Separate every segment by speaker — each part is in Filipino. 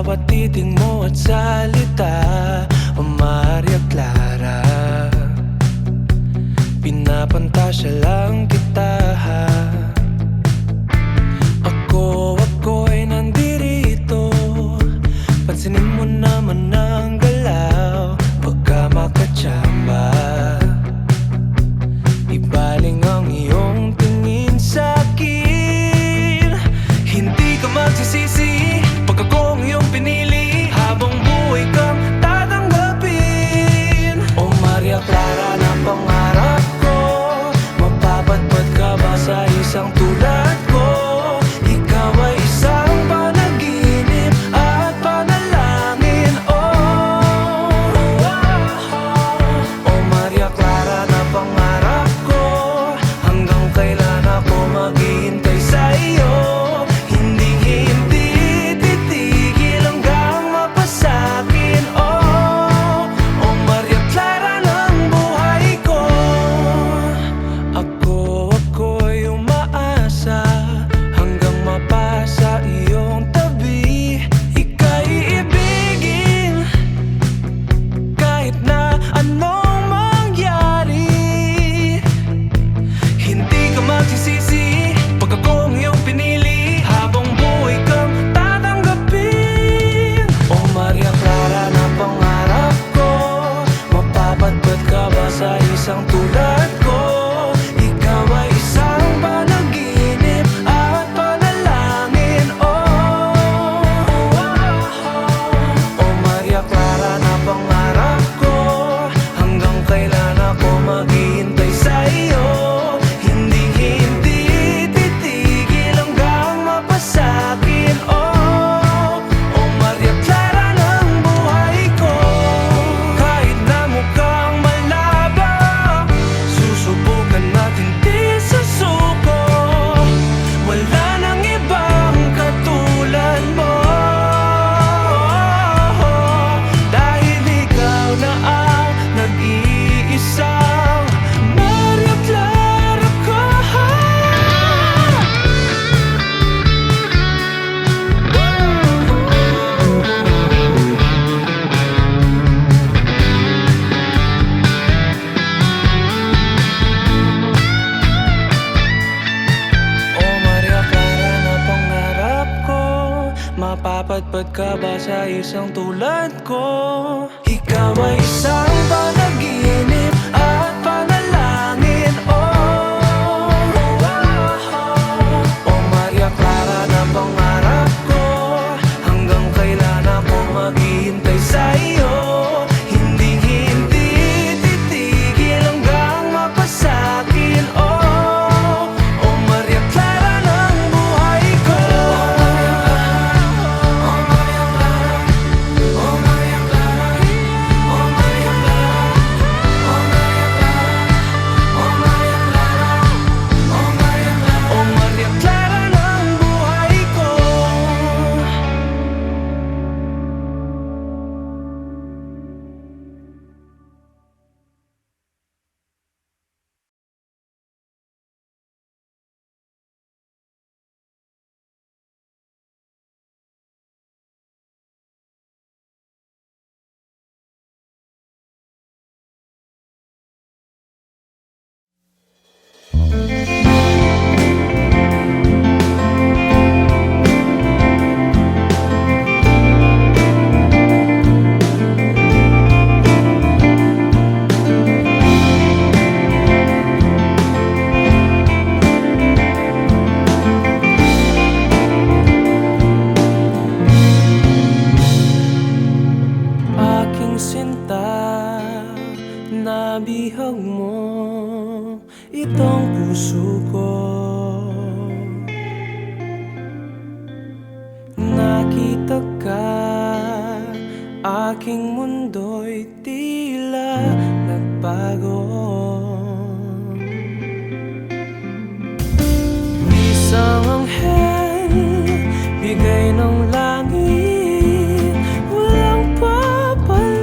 Speaker 1: patiting mo at salita, o Maria Clara, pinapantasya lang kita. Ako'y nandirito, pansinin mo naman ang galaw, baka makatsamba. Ibaling ang iyong tingin sa'kin, hindi ka magsisisi pag akong iyong pinili, habang buhay kang tatanggapin. O Maria Clara na pangarap ko, mapapatpat ka ba sa isang tulad ko? Ikaw ay isang panaginip at panalangin. O Maria Clara na pangarap ko, hanggang kailan ako maghihintay sa iyo? Hindi titigil hanggang mapasakin. O Maria Clara ng buhay ko. Ako'y umaasa hanggang mapasa iyong tabi. Ika'y ibigin kahit na anong mangyari. Hindi ka magsisisi pag akong iyong pinili, habang buhay kang tatanggapin. O Maria Clara na pangarap ko, mapapatpat ka ba sa isang tulad ko? Ikaw ay isang panaginip at panalangin. O Maria Clara na pangarap ko, hanggang kailan ako maghihintay sa iyo? Hindi titigil hanggang mapasakin. O Maria Clara ng buhay ko. Kahit na mukhang malaba, susubukan natin di sa suko. Wala nang ibang katulad mo, dahil ikaw na ang nag-iisang Maria Clara ko. O Maria Clara na pangarap ko, mapapatpat ka ba sa isang tulad ko? Ikaw ay isang panaginip at panalangin. O Maria Clara na pangarap ko, hanggang kailan ako maghihintay sa iyo? Hindi titigil hanggang mapasakin. O Maria Clara ng buhay ko. O Maria Clara, o Maria Clara, o Maria Clara, o Maria Clara, o Maria Clara, o Maria Clara, o Maria Clara ng buhay ko. Aking sinta, nabihag mo itong puso ko. Nakita ka, aking mundo'y tila nagbago. Isang anghel, bigay ng langit, walang papalit.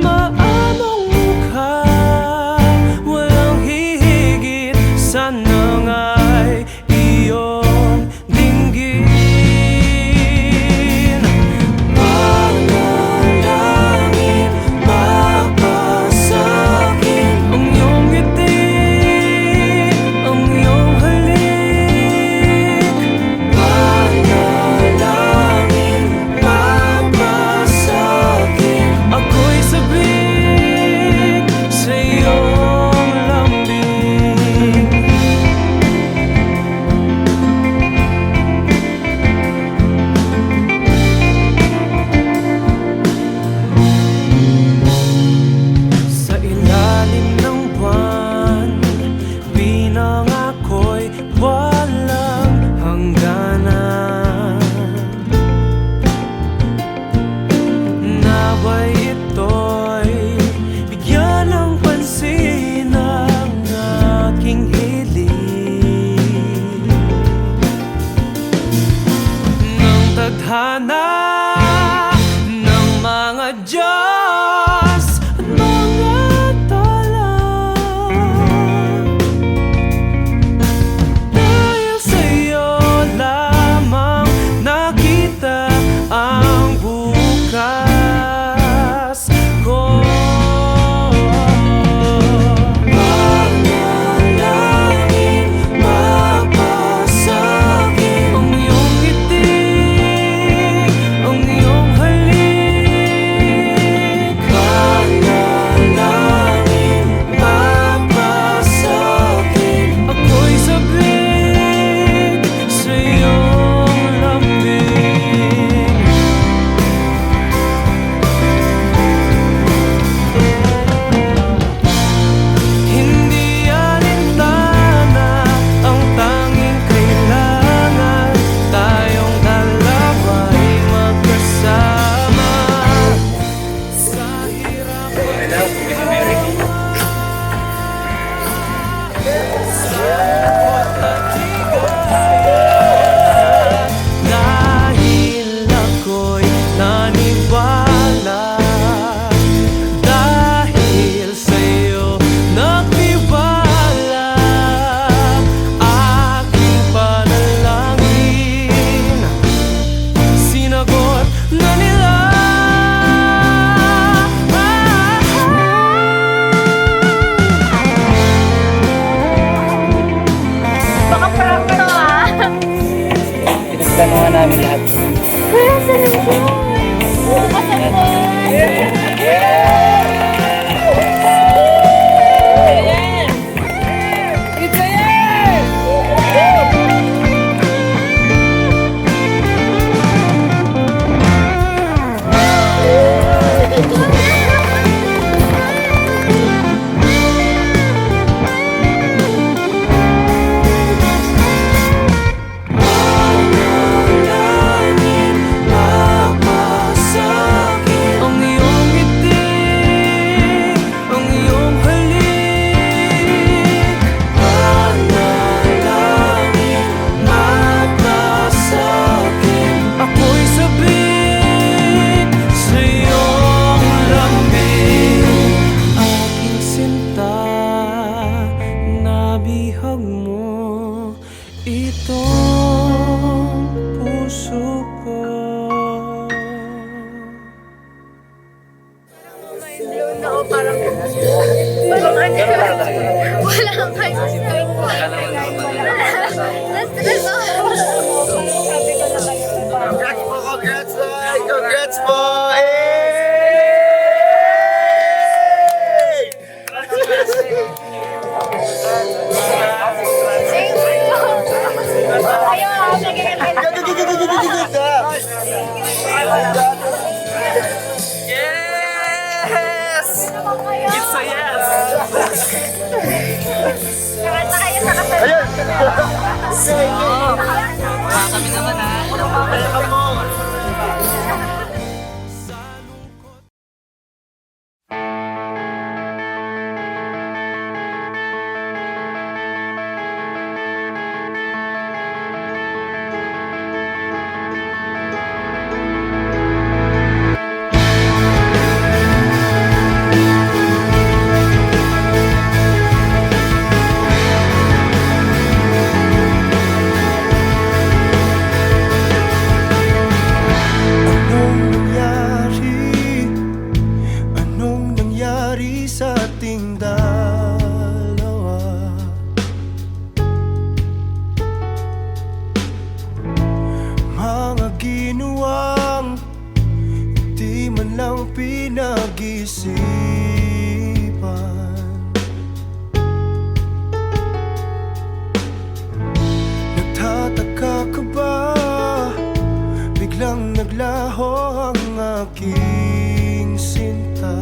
Speaker 1: Maamong mukha, walang hihigit, sana nga'y iyong dinggin.
Speaker 2: Pagplanuhan namin lahat.
Speaker 1: Ang iyong ngiti, ang iyong halik, panalangin magpasakit. Ako'y sabik sa iyong lambing, aking sinta, nabihag mo itong puso ko.
Speaker 3: Walang kayo.
Speaker 4: Congrats po! Congrats po!
Speaker 1: Yes! It's a yes! Kami naman ha.
Speaker 4: Anong nangyari sa ating dalawa? Mga ginawang di man lang pinag-isipan. Nagtataka ka ba? Biglang naglaho ang aking sinta.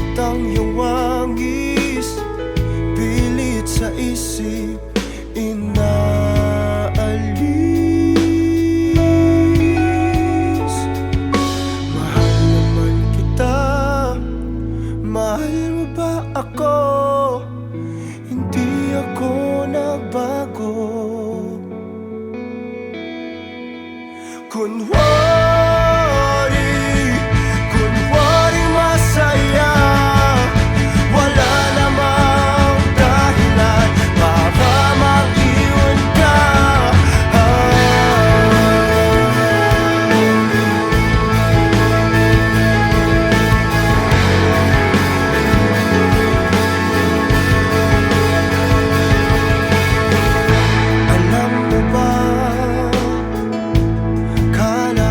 Speaker 4: At ang iyong wangis, pilit sa isip, inaalis. Mahal naman kita, mahal mo ba ako? Hindi ako nagbago. Kunwari masaya, wala namang dahilan para mag-iwan ka. Alam mo ba, kala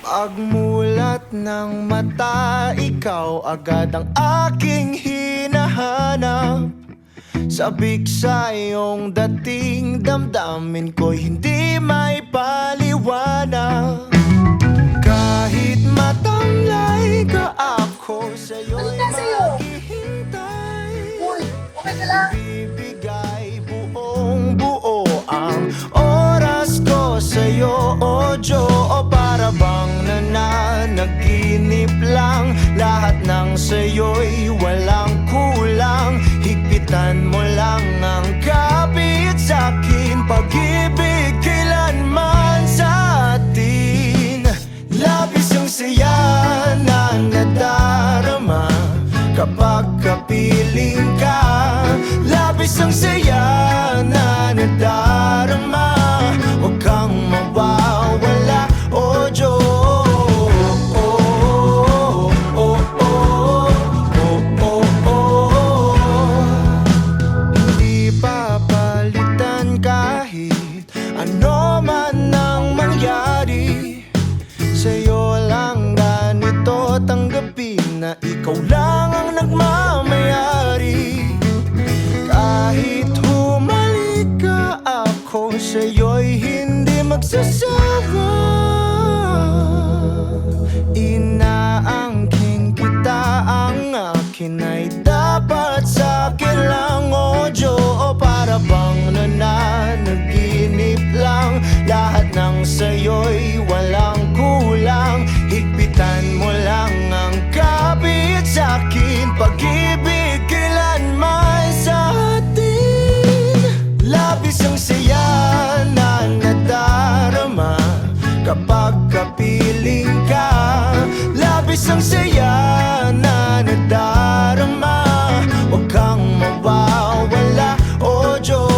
Speaker 4: Pagmulat ng mata, ikaw agad ang aking hinahanap. Sabik sa iyong dating, damdamin ko'y hindi may paliwanag. Kahit matamlay ka, ako sa'yo'y
Speaker 2: Ano na sa'yo?
Speaker 4: maghihintay.
Speaker 2: Uy, okay ka lang?
Speaker 4: Bibigay buong buo ang oras ko sa'yo, o Diyo. O para bang nananaginip lang, lahat ng sa'yo'y walang kulang. Higpitan mo lang ang kapit sa'kin, pag-ibig kailanman sa atin. Labis ang saya na nadarama kapag kapiling ka. Labis ang saya na nadarama, huwag kang mawawala, o Diyos. Hindi papalitan kahit ano man ang mangyari. Sa'yo lang ganito tanggapin na ikaw lang ang nagmamayari. Kahit humalik ka, ako sa'yo'y hindi magsasawa. Inaangkin kita, ang akin ay dapat sa'kin lang, o Diyo. O para bang nananaginip lang, lahat ng sa'yo'y walang kulang. Higpitan mo lang ang kapit sa'kin, pag-ibig kailanman sa atin. Labis ang saya na nadarama kapag kapiling ka. Labis ang saya na nadarama, huwag kang mawawala, o Diyos.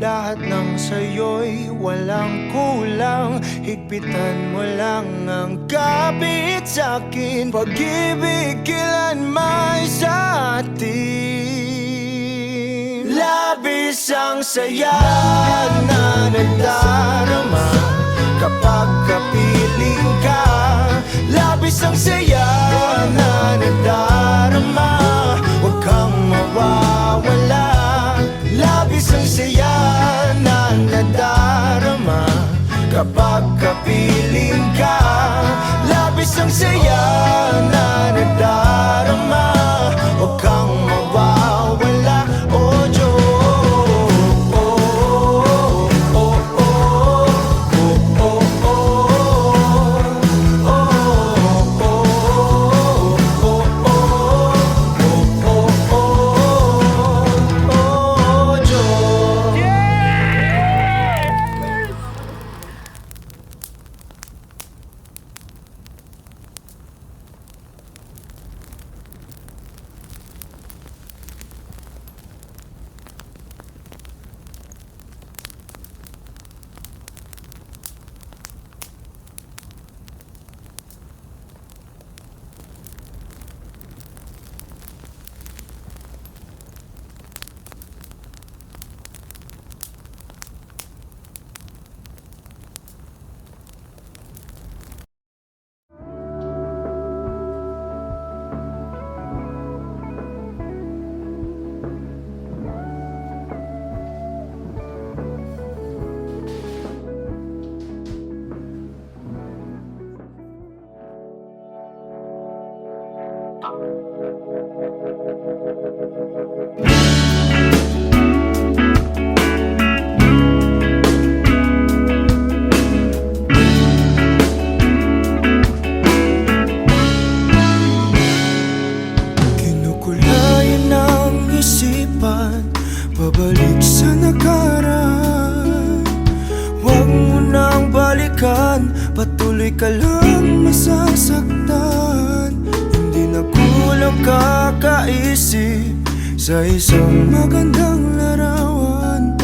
Speaker 4: Lahat ng sa'yo'y walang kulang. Higpitan mo lang ang kapit sa'kin, pag-ibig kailanman sa atin. Labis ang saya na nadarama kapag kapiling ka. Labis ang saya na nadarama, huwag kang mawawala. Labis ang saya na nadarama kapag kapiling ka. Labis ang saya na nadarama, huwag kang mawawala, o Diyos. Kinukulayan ng isipan, pabalik sa nakaraan. balikan, patuloy ka lang masasaktan. Hindi na kulang kakaisip sa isang magandang larawan.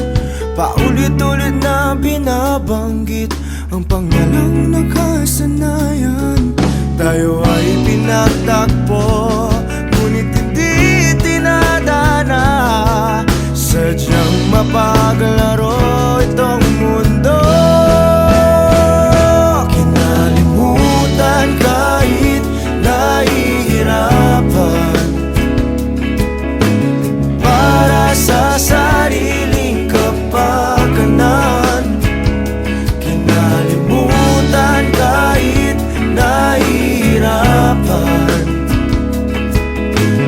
Speaker 4: Paulit-ulit na binabanggit ang pangalang nakasanayan. Tayo ay pinagtagpo, ngunit hindi tinadana. Sadyang mapaglaro itong mundo. Kinalimutan kahit nahihirapan, para sa sariling kapakanan. Kinalimutan kahit nahihirapan,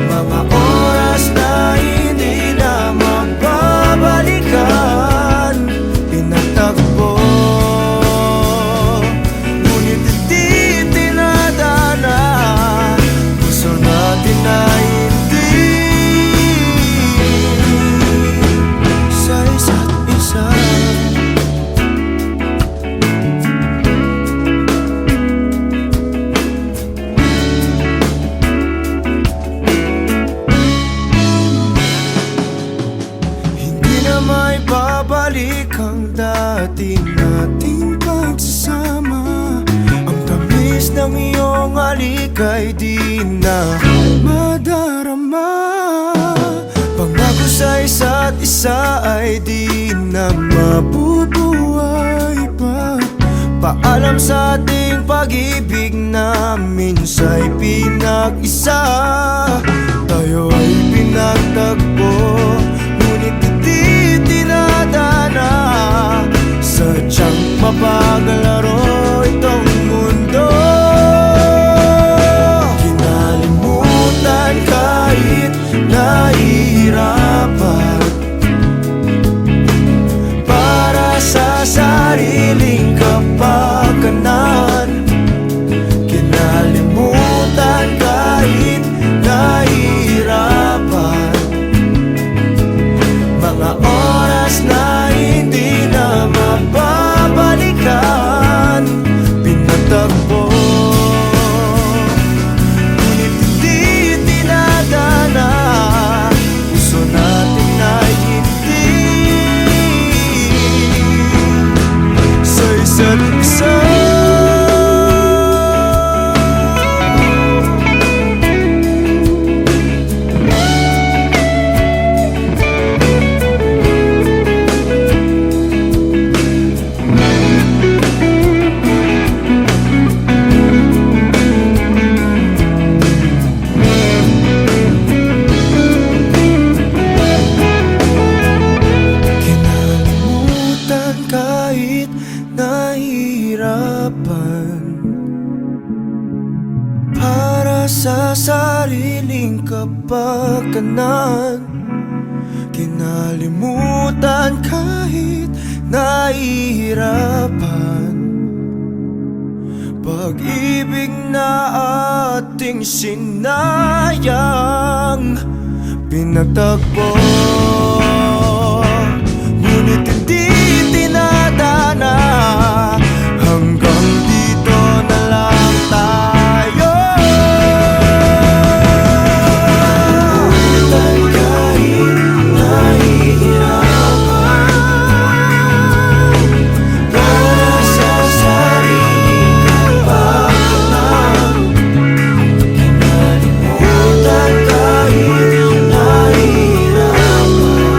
Speaker 4: mga oras na hindi na mababalikan. Pinagtagpo, ngunit hindi tinadana. Gusto natin na hindi sa isa't isa. Hindi na may babalik ang dati nating pagsasama. Ang tamis ng iyong halik ay di na madarama. Pangako sa isa't isa ay di na mabubuhay pa. Paalam sa ating pag-ibig na minsa'y pinag-isa. Tayo ay pinagtagpo, ngunit hindi tinadana. Sadyang mapaglaro itong mundo. Kinalimutan kahit nahihirapan, para sa sariling kapakanan. Kinalimutan kahit nahihirapan, mga oras na hindi na mababalikan. Pinagtagpo, ngunit hindi tinadana. Gusto natin na hindi sa isa't isa. Kinalimutan kahit nahihirapan, para sa sariling kapakanan. Kinalimutan kahit nahihirapan, pag-ibig na ating sinayang. Pinagtagpo, ngunit hindi tinadana. Hanggang dito na lang tayo. Kahit nahihirapan, para sa sariling kapakanan. Kinalimutan kahit nahihirapan,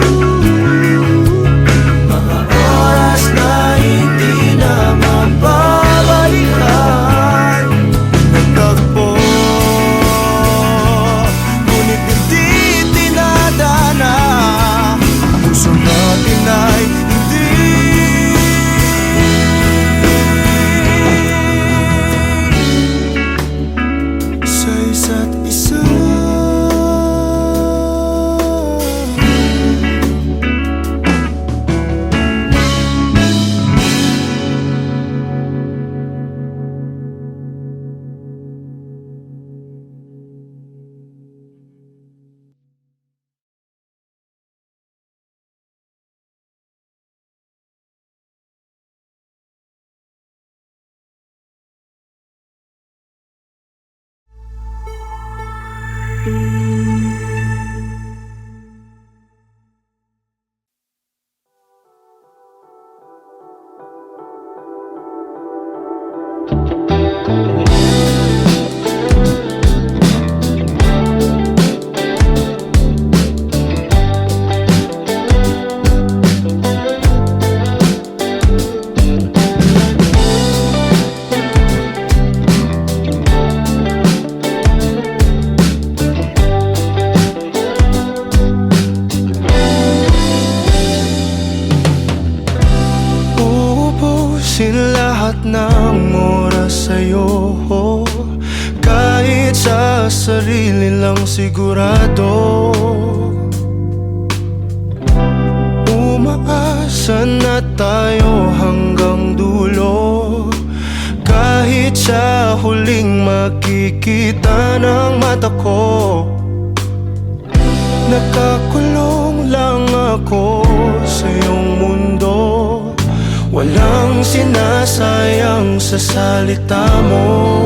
Speaker 4: Tubusin lahat ng oras sa'yo, kahit sa sarili lang sigurado. Umaasa na tayo hanggang dulo, kahit sa huling makikita ng mata ko. Nakakulong lang ako sa iyong mundo, walang sinasayang sa salita mo.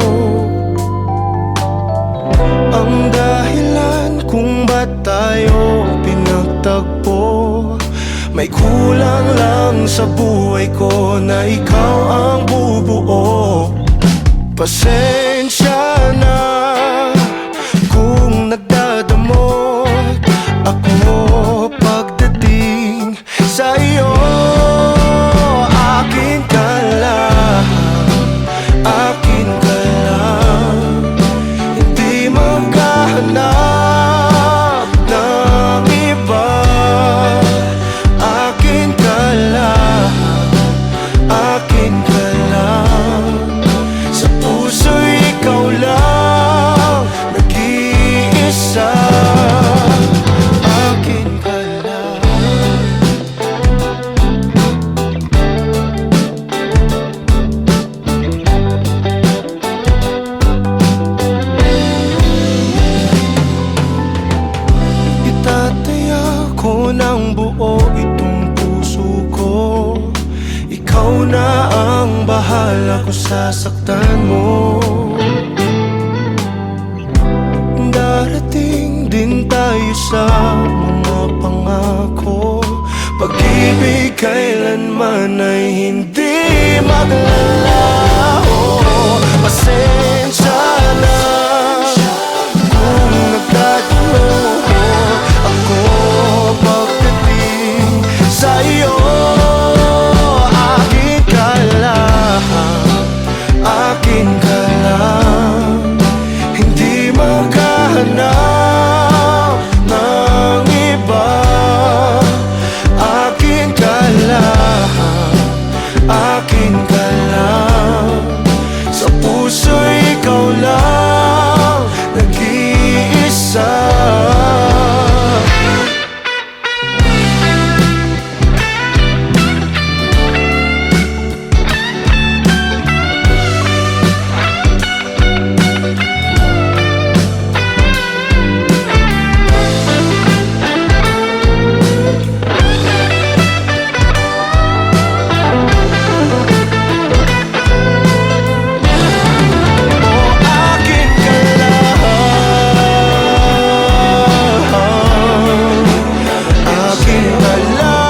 Speaker 4: Ang dahilan kung ba't tayo pinagtagpo, may kulang lang sa buhay ko na ikaw ang bubuo. Pasensya na kung nagdadamot ako pagdating sa iyo. Akin ka lang, akin ka lang, hindi maghahanap ng iba. Akin ka lang, akin ka lang, sa puso ikaw lang nag-iisa. Akin ka lang. Itataya ko ng buo itong puso ko, ikaw na ang bahala kung sasaktan mo. Darating din tayo sa mga pangako, pag-ibig kailanman ay hindi maglalaho. Pasensya na kung nagkatulog ako pagdating sa iyo. Akin ka lang, akin ka lang, hindi maghahanap ng iba. Akin ka lang, akin ka lang, sa puso ikaw lang nag-iisa. Akin ka lang, akin ka lang,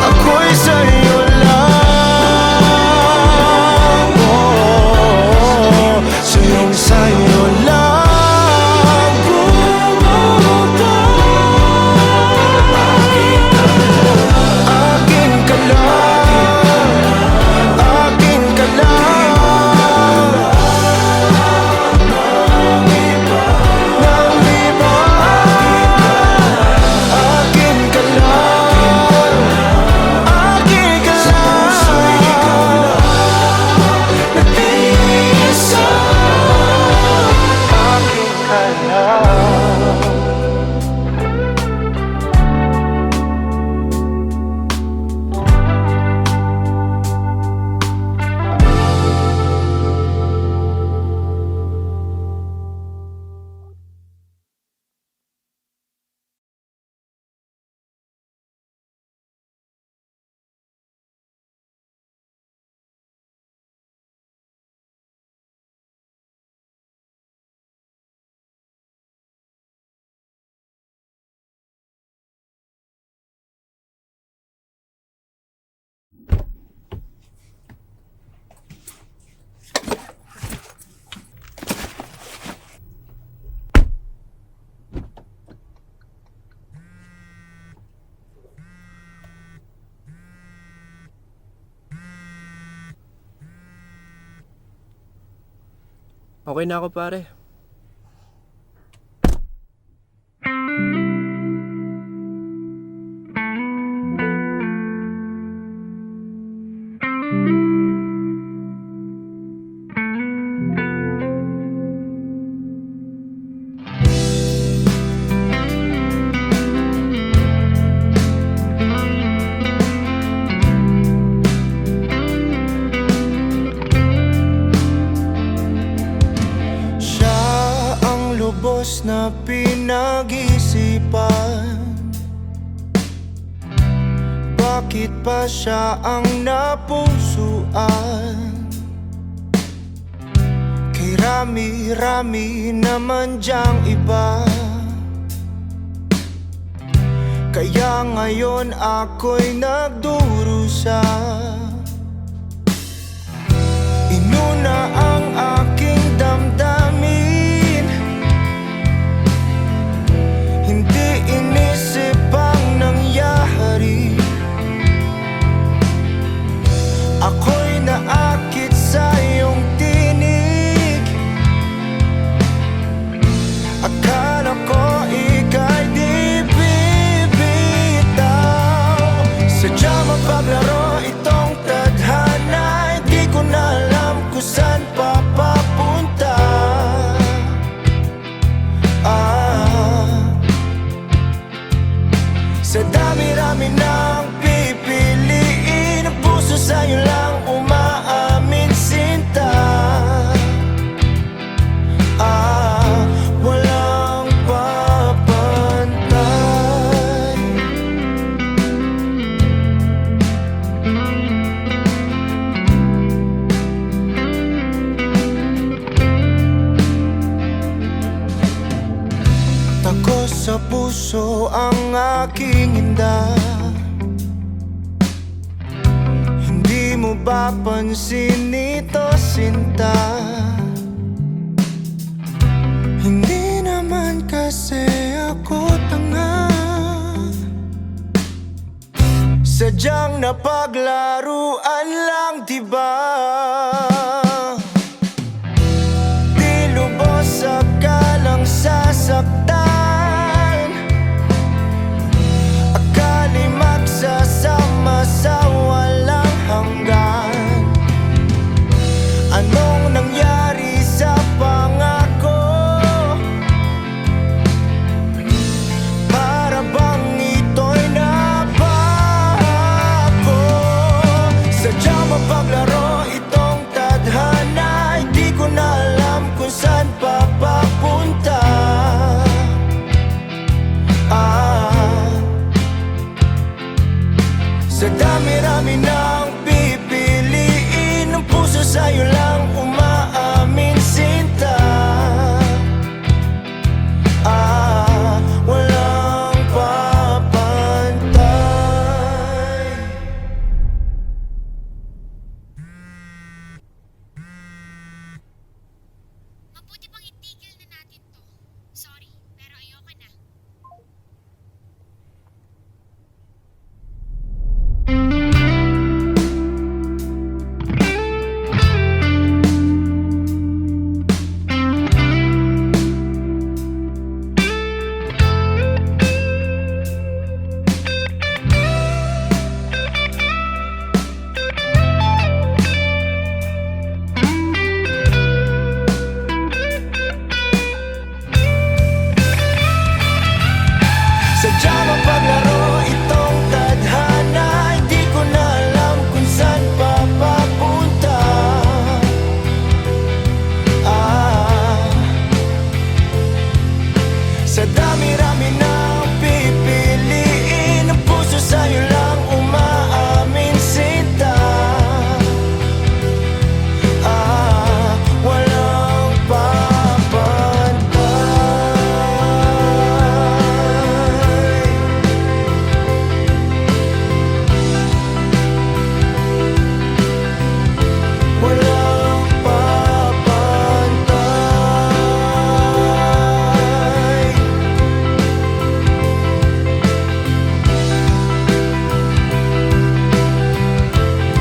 Speaker 4: ako'y sa'yo lang, sa'yo lang bumutang. Akin ka lang, akin ka lang, akin ka lang, ng iba. Akin ka lang, akin ka lang, nag-iisa. Akin ka lang.
Speaker 2: Okay na ako, pare.
Speaker 4: na pinag-isipan. Bakit pa siya ang napusuan? Kay rami-rami naman diyang iba. Kaya ngayon ako'y nagdurusa. Inuna ang aking damdamin, hindi inisip ang nangyari. Ako'y naakit sa iyong tinig. Akala ko ika'y di bibitaw. Sadya mapaglaro itong tadhana. Hindi ko na alam kung saan papapunta. Sa dami-rami ng pipiliin, ang puso sa'yo lang umaamin, sinta. Walang papantay. Takos sa puso ang aking inda. Hindi mo ba pansin ito, sinta? Hindi naman kasi ako tanga. Sadyang napaglaruan lang, diba? Di lubos akalang sasaktan. Akali magsasama sa walang hanggan. Anong nangyari sa pangako? Para bang ito'y napako? Sadyang mapaglaro itong tadhana. Hindi ko na alam kung saan papapunta. Sa dami-rami ng pipiliin, ang puso sa'yo lang umaamin, sinta. Walang papantay.
Speaker 2: Mabuti pang itigil na natin to. Sorry, pero ayoko na.
Speaker 4: Sadya mapaglaro itong tadhana. Hindi ko na alam kung saan papapunta. Sa dami-rami ng pipiliin, ang puso sa'yo lang umaamin, sinta. Walang papantay. Walang papantay.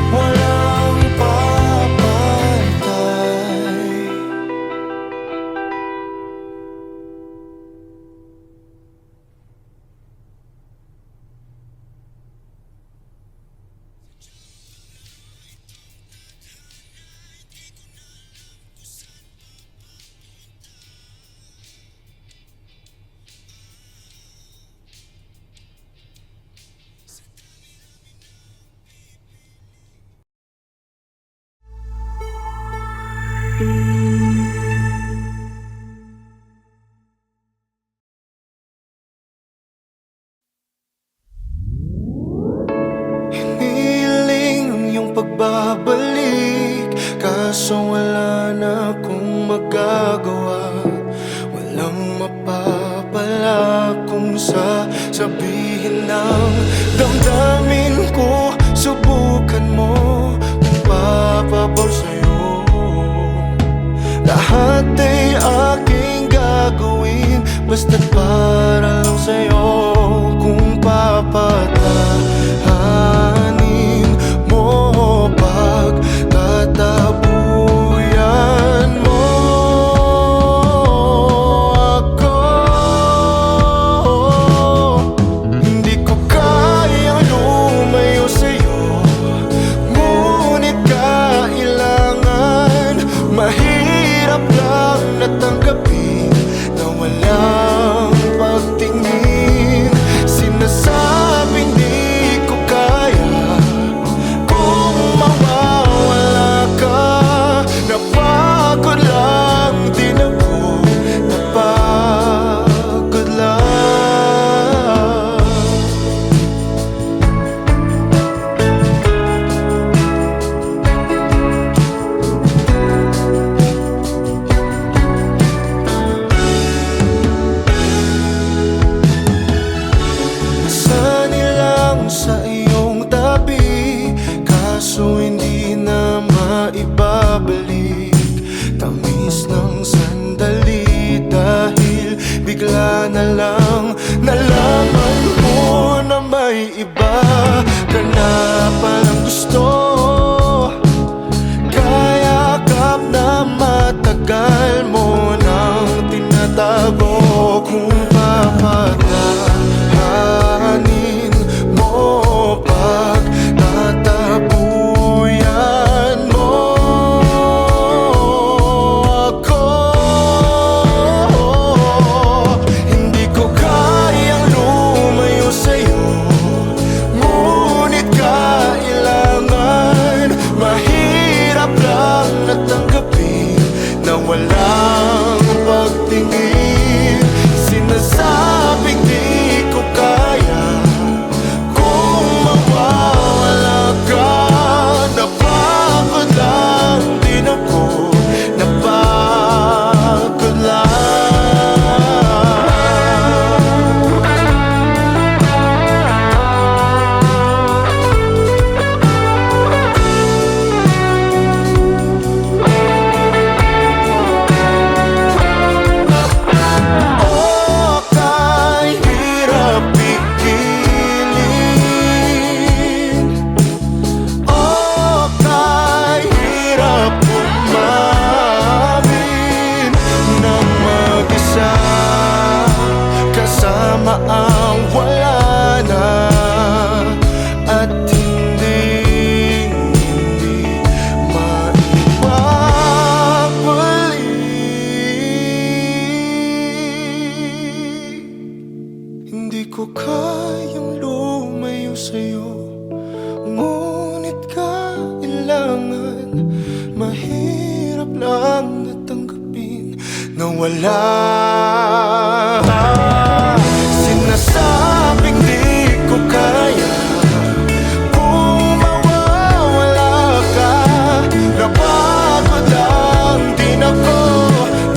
Speaker 4: Walang papantay. sabihin ng damdamin ko. Subukan mo kung papabor sa'yo. Lahat ay aking gagawin, basta't para lang sa'yo. Kung papatahanin mo, pagtatabuyan mo ako. Hindi ko kayang lumayo sa'yo, ngunit kailangan. Mahirap lang natanggapin na walang pagtingin. Sinasabing di ko kaya kung mawawala ka. Napagod lang din ako, napagod lang. Sanilang sa iyong tabi, kaso hindi na maibabalik. Tamis ng sandali dahil bigla na lang nalaman mo na may iba ka na palang gusto. Kaya kap na matagal mo nang tinatago. Kung papatahanin mo, pagtatabuyan mo ako. Hindi ko kayang lumayo sa'yo, ngunit kailangan. Mahirap lang natanggapin na walang pagtingin. Sinasabing di ko kaya kung mawawala ka. Napagod lang din ako, napagod lang. O kahirap pigilin, o kahirap umamin nang mag-isa kasama ang wala na. At hindi maibabalik. Hindi ko kayang lumayo sa'yo, ngunit kailangan. Mahirap lang natanggapin na wala. Sinasabing di ko kaya kung mawawala ka. Napagod lang din ako,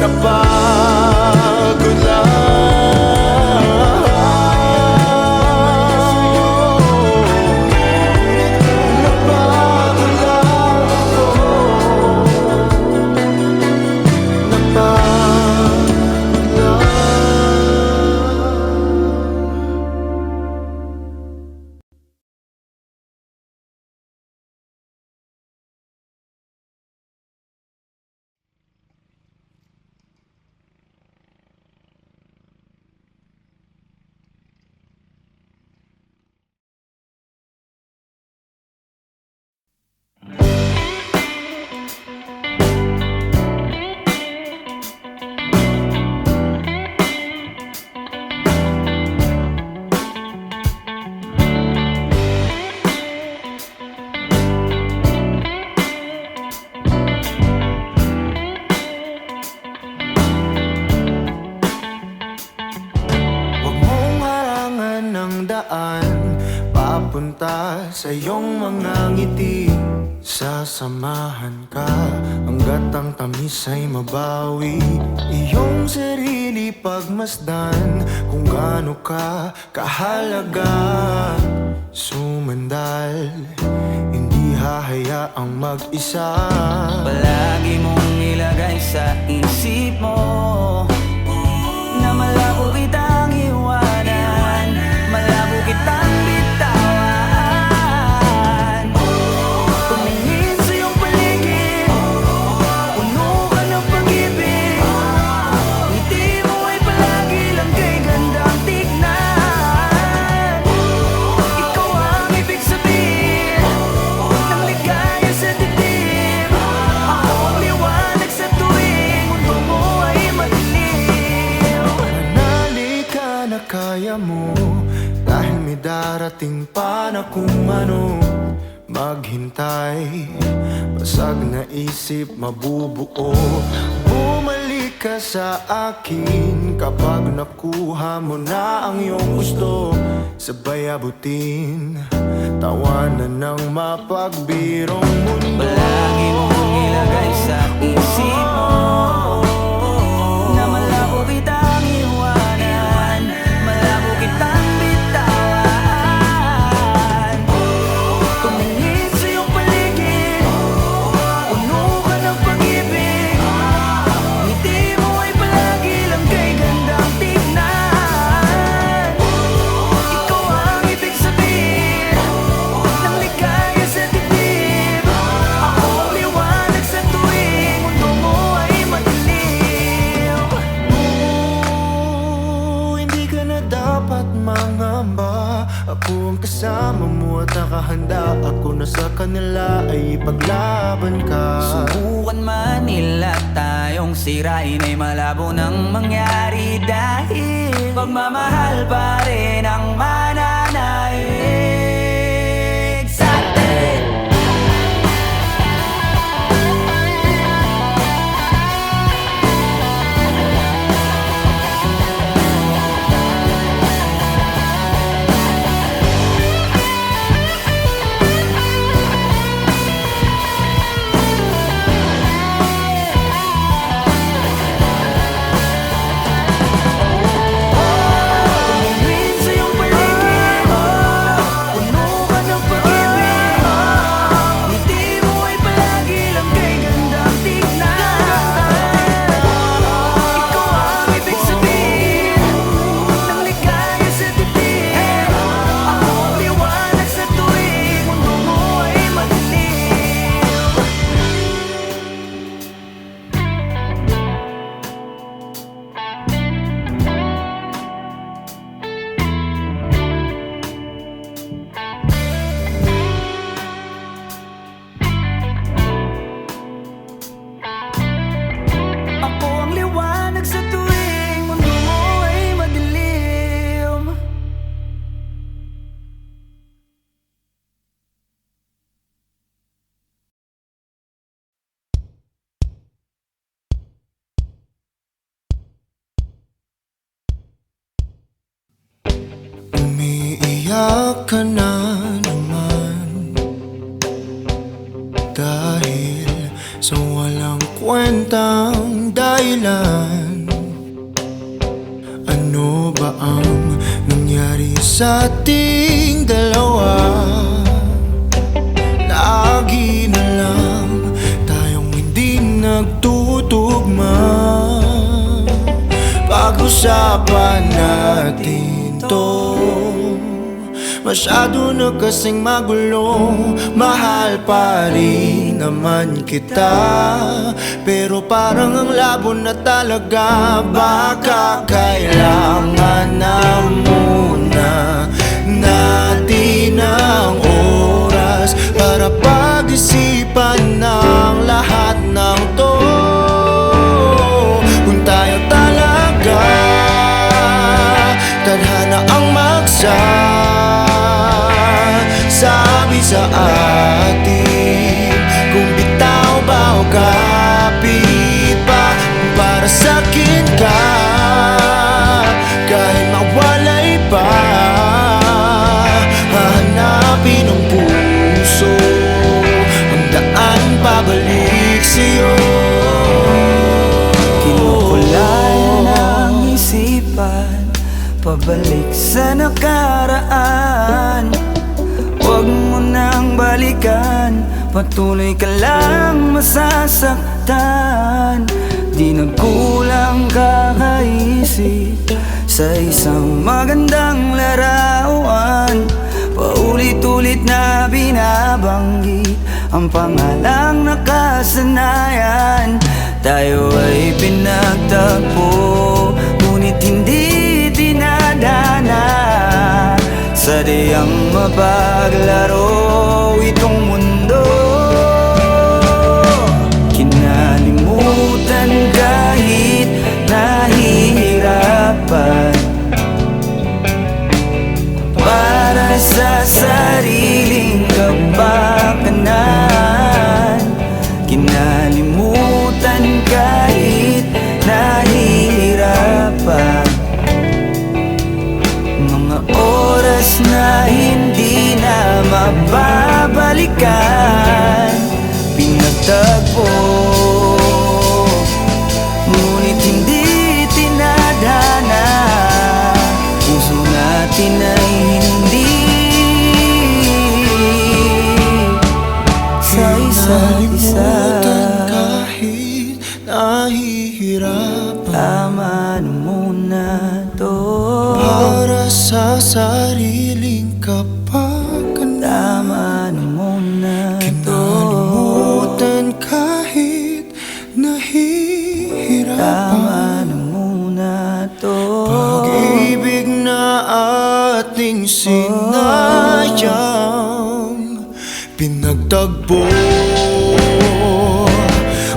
Speaker 4: napagod lang. Napagod lang ako, napagod lang. papunta sa iyong mga ngiti. Sasamahan ka hanggat ang tamis ay mabawi. Iyong sarili pagmasdan kung gaano ka kahalaga. Sumandal, hindi hahayaang mag-isa.
Speaker 3: Palagi mong ilagay sa isip mo na malabo kitang iwanan, malabo kitang bitawan. Tumingin sa iyong paligid, puno ka ng pag-ibig. Ngiti mo ay palagi lang kay gandang tignan. Ikaw ang ibig sabihin ng ligaya sa dibdib. Ako ang liwanag sa tuwing mundo mo ay madilim.
Speaker 4: Manali ka na kaya mo, dahil may darating pa na kung ano. Maghintay, basag na isip mabubuo. Bumalik ka sa akin kapag nakuha mo na ang iyong gusto. Sabay abutin, tawanan ng mapagbirong mundo.
Speaker 3: Palagi mong ilagay sa isip mo na malabo kitang iwanan, malabo kitang bitawan. Tumingin sa iyong paligid, puno ka ng pag-ibig. Ngiti mo ay palagi lang kay gandang tignan. Ikaw ang ibig sabihin ng ligaya sa dibdib. Ako ang liwanag sa tuwing mundo mo ay madilim.
Speaker 4: Hindi ka na dapat mangamba. Ako ang kasama mo at nakahanda. Ako na sa kanila ay ipaglaban ka.
Speaker 3: Subukan man nila tayong sirain ay malabo nang mangyari, dahil pagmamahal pa rin ang mananaig sa atin. Tumingin sa iyong paligid, puno ka ng pag-ibig. Ngiti mo ay palagi lang kay gandang tignan. Ikaw ang ibig sabihin ng ligaya sa dibdib. Ako ang liwanag sa tuwing mundo mo ay madilim. Ako ang liwanag sa tuwing mundo mo ay madilim.
Speaker 4: Umiiyak ka na naman dahil sa walang kwentang dahilan. Ano ba ang nangyari sa ating dalawa? Lagi na lang tayong hindi nagtutugma. Pag-usapan natin to, masyado na kasing magulo. Mahal pa rin naman kita, pero parang ang labo na talaga. Baka kailangan na muna natin ang oras para pag-isipan ng lahat ng to. Kung tayo talaga tadhana ang sabi sa atin, kung bitaw ba o kapit pa, para sa'kin ka kahit mawalay pa. Hahanapin ang puso ang daan pabalik sa'yo.
Speaker 3: Kinukulay ng isip pabalik sa nakaraan. Huwag mo nang balikan, patuloy ka lang masasaktan. Di nagkulang kakaisip sa isang magandang larawan. Paulit-ulit na binabanggit ang pangalang nakasanayan. Tayo ay pinagtagpo, ngunit hindi dinadana. Sadyang mapaglaro itong mundo. Kinalimutan kahit nahihirapan, para sa sariling kapakanan. Kinalimutan kahit nahihirapan, mga oras na hindi na mababalikan. Pinagtagpo, ngunit hindi tinadhana. Puso natin ay hindi sa isa't isa.
Speaker 4: Kahit nahihirapan,
Speaker 3: Tama na muna to.
Speaker 4: para sa sariling kapakanan.
Speaker 3: Tama na muna to.
Speaker 4: Kinalimutan kahit nahihirapan,
Speaker 3: Tama na muna to.
Speaker 4: pag-ibig na ating sinayang, pinagtagpo,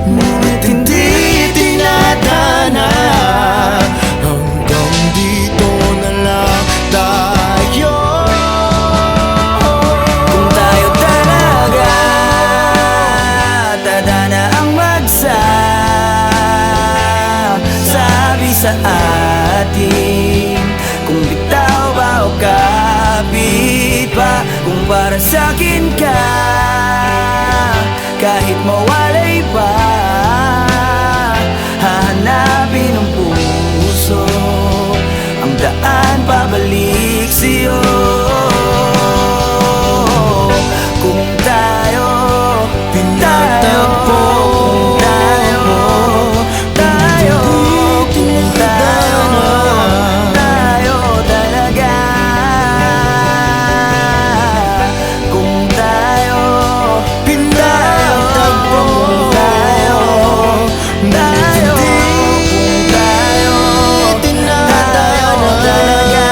Speaker 4: ngunit hindi tinadhana. Hanggang dito na lang tayo.
Speaker 3: Kung tayo talaga tadhana ang magsasabi sa atin, kung bitaw ba o kapit pa. Kung para sa'kin ka, kahit mawalay pa, hahanapin ng puso ang daan pabalik sa'yo. Kung tayo
Speaker 4: Pinagtagpo,
Speaker 3: kung tayo kung tayo talaga. Kung tayo
Speaker 4: pinagtagpo,
Speaker 3: kung tayo kung tayo talaga.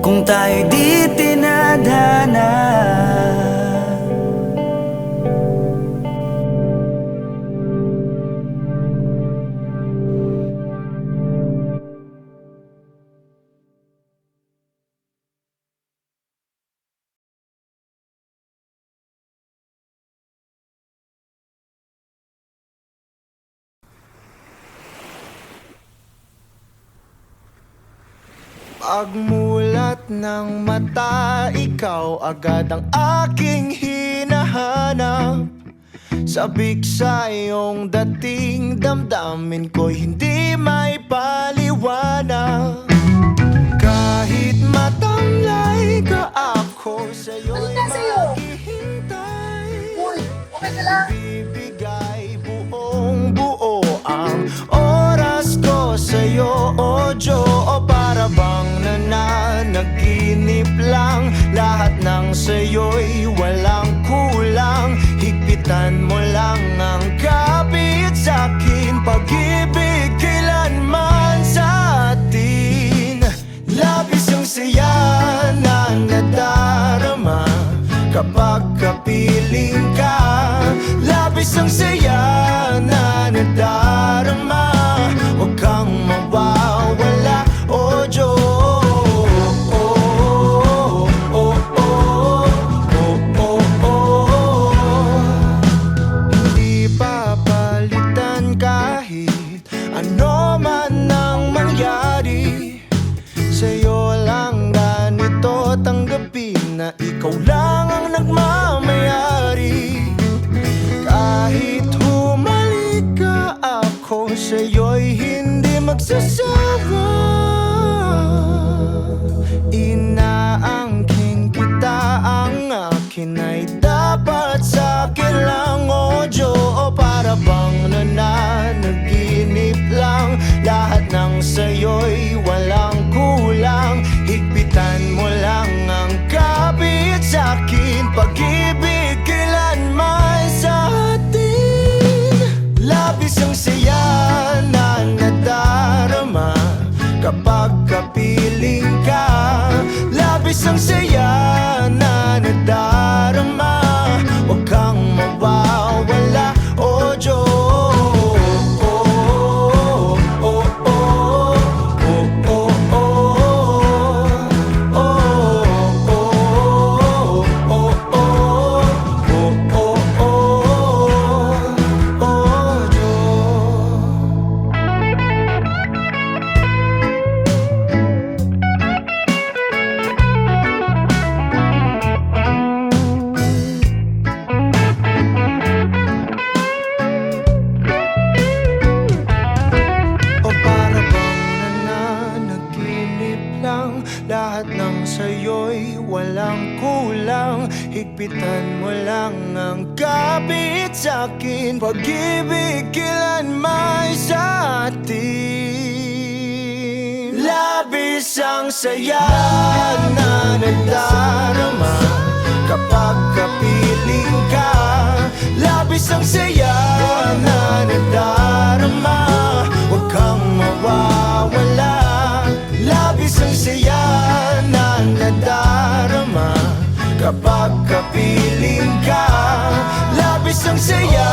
Speaker 3: Kung tayo di tinadhana.
Speaker 4: Pagmulat ng mata, ikaw agad ang aking hinahanap. Sabik sa iyong dating, damdamin ko'y hindi may paliwanag. Kahit matamlay ka, ako sa'yo'y maghihintay. Bibigay buong buo ang oras ko sa'yo, o Diyo. O para bang nananaginip lang, lahat ng sa'yo'y walang kulang. Higpitan mo lang ang kapit sa'kin, pag-ibig kailanman sa atin. Labis ang saya na nadarama kapag kapiling ka. Labis ang saya na nadarama, huwag kang mawawala, o Diyos. Hindi papalitan kahit ano man ang mangyari. Sa'yo lang ganito tanggapin na sa'yo'y hindi magsasawa. Inaangkin kita, ang akin ay dapat sa'kin lang. O Diyo, o para bang nananaginip lang. Lahat ng sa'yo'y walang kulang. Higpitan mo lang ang kapit sa'kin. Pag-ibig kailanman sa atin. Labis ang saya na nadarama kapag kapiling ka. Labis ang saya na nadarama. Huwag kang mawawala, o Diyos. Lahat ng sa'yo'y walang kulang. Higpitan mo lang ang kapit sa'kin. Pag-ibig kailanman sa atin. Labis ang saya na nadarama kapag kapiling ka. Labis ang saya na nadarama. Huwag kang mawawala. Labis ang saya na nadarama kapag kapiling ka. Labis ang saya